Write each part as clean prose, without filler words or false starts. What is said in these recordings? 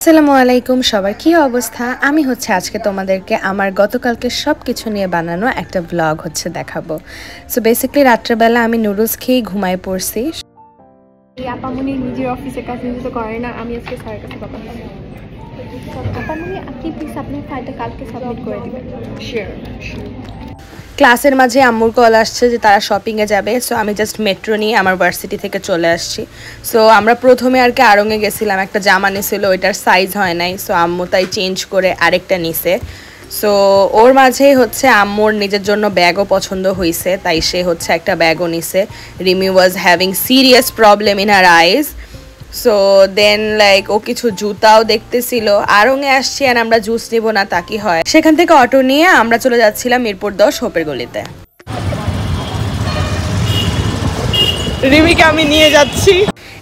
আসসালামু আলাইকুম সবার কি অবস্থা। আমি হচ্ছে আজকে তোমাদেরকে আমার গতকালকে সব কিছু নিয়ে বানানো একটা ব্লগ হচ্ছে দেখাবো। সো বেসিক্যালি রাত্রেবেলা আমি নুডলস খেয়ে ঘুমায় পড়ছি। এই আপামনি নিজের অফিসে কাজ নিজে করে না, আমি আজকে স্যারের কাছে কথা বলছি। আপামনি আপনি প্লিজ আপনার ফাইলটা কালকে সাবমিট করে দিবেন। শিওর। ক্লাসের মাঝে আম্মুর কল আসছে যে তারা শপিংয়ে যাবে। সো আমি জাস্ট মেট্রো নিয়ে আমার ভার্সিটি থেকে চলে আসছি। সো আমরা প্রথমে আর কি আড়ংয়ে গেছিলাম, একটা জামা নিয়েছিল, ওইটার সাইজ হয় নাই। সো আম্মু তাই চেঞ্জ করে আরেকটা নিছে। সো ওর মাঝেই হচ্ছে আম্মুর নিজের জন্য ব্যাগও পছন্দ হয়েছে, তাই সে হচ্ছে একটা ব্যাগও নিছে। Rimi was having serious problem in her eyes. So then like ও কিছু জুতাও দেখতেছিল। আড়ংয়ে আসছি আর আমরা জুস নিব না তা কি হয়। সেখান থেকে অটো নিয়ে আমরা চলে যাচ্ছিলাম মিরপুর 10 হোপের গলিতে। রিমিকে আমি নিয়ে যাচ্ছি।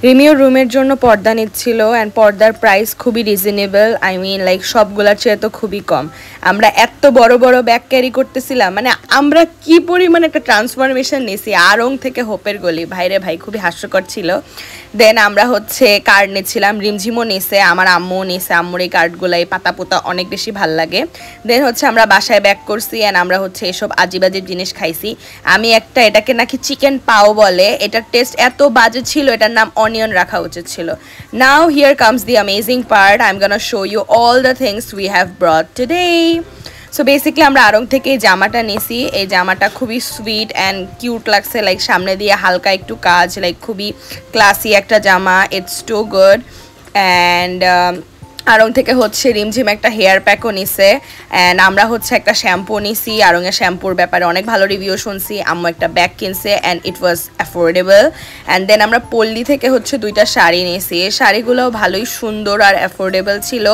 রিমিও রুমের জন্য পর্দা নিচ্ছিল অ্যান্ড পর্দার প্রাইস খুবই রিজনেবল। আই মিন লাইক সবগুলার চেয়ে তো খুবই কম। আমরা এত বড় বড় ব্যাগ ক্যারি করতেছিলাম, মানে আমরা কি পরিমাণ একটা ট্রান্সফরমেশন নিয়েছি আড়ং থেকে হোপের গলি। ভাইরে ভাই খুবই হাস্যকর ছিল। দেন আমরা হচ্ছে কার্ড নিচ্ছিলাম, রিমঝিমও নিছে, আমার আম্মুও নিছে। আম্মুর এই কার্ডগুলো এই পাতা পোতা অনেক বেশি ভাল লাগে। দেন হচ্ছে আমরা বাসায় ব্যাক করছি অ্যান্ড আমরা হচ্ছে এসব আজিব আজিব জিনিস খাইছি। আমি একটা এটাকে নাকি চিকেন পাও বলে, এটার টেস্ট এত বাজে ছিল, এটার নাম অনিয়ন রাখা উচিত ছিল। Now here comes the amazing part, I am gonna show you all the things we have brought today. So basically আমরা আড়ং থেকে এই জামাটা নিয়েছি। এই জামাটা খুবই সুইট অ্যান্ড কিউট লাগছে, লাইক সামনে দিয়ে হালকা একটু কাজ, লাইক খুবই ক্লাসি একটা জামা। It's two good. অ্যান্ড আড়ং থেকে হচ্ছে রিমঝিম একটা হেয়ার প্যাকও নিছে অ্যান্ড আমরা হচ্ছে একটা শ্যাম্পু নিছি। আড়ংয়ের শ্যাম্পুর ব্যাপারে অনেক ভালো রিভিউ শুনছি। আম্মু একটা ব্যাগ কিনছে and it was affordable. And then আমরা পল্লী থেকে হচ্ছে 2টা শাড়ি নিয়েছি। এই শাড়িগুলোও ভালোই সুন্দর আর অ্যাফোর্ডেবল ছিল।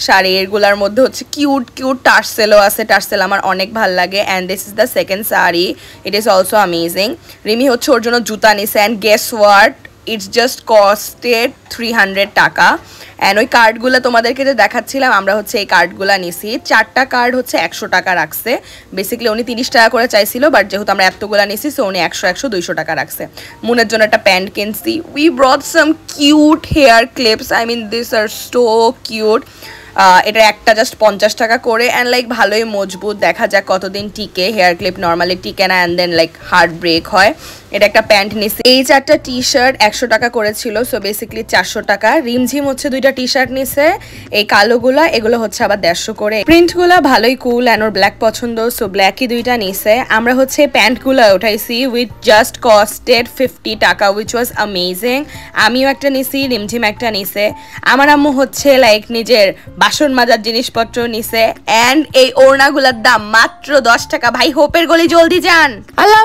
শাড়িগুলোর মধ্যে হচ্ছে কিউট কিউট টার্সেলও আছে, টার্সেল আমার অনেক ভালো লাগে। And this is the second sari, it is also amazing. Rimi হচ্ছে ওর জন্য জুতা নিছে and guess what, it's just costed 300 টাকা। অ্যান্ড ওই কার্ডগুলো তোমাদেরকে যে দেখাচ্ছিলাম, আমরা হচ্ছে এই কার্ডগুলো নিছি। 4টা কার্ড হচ্ছে 100 টাকা রাখছে। বেসিক্যালি উনি 30 টাকা করে চাইছিল, বাট যেহেতু আমরা এতগুলো নিছি সো উনি 100 200 টাকা রাখছে। মুনের জন্য একটা প্যান্ট কিনছি। We brought some cute hair clips, I mean this are so cute. এটা একটা জাস্ট 50 টাকা করে অ্যান্ড লাইক ভালোই মজবুত, দেখা যাক কতদিন টিকে। হেয়ার ক্লিপ নর্মালি টিকে না and then like hard break হয়। এটা একটা প্যান্ট নিছি। এই 4টা টি শার্ট 100 টাকা করেছিল, সো বেসিক্যালি 400 টাকা। রিমঝিম হচ্ছে 2টা টি শার্ট নিছে, এই কালোগুলা, এগুলো হচ্ছে আবার 150 করে। প্রিন্টগুলা ভালোই কুল অ্যান্ড ওর ব্ল্যাক পছন্দ, সো ব্ল্যাকই 2টা নিছে। আমরা হচ্ছে প্যান্টগুলো উঠাইছি উইথ জাস্ট কস্টেড 50 টাকা, উইচ ওয়াজ অ্যামেজিং। আমিও একটা নিছি, রিমঝিম একটা নিছে। আমার আম্মু হচ্ছে লাইক নিজের বাসন মাজার জিনিসপত্র নিছে অ্যান্ড এই ওড়নাগুলোর দাম মাত্র 10 টাকা। ভাই হোপের গলি জলদি যান। আল্লাহ।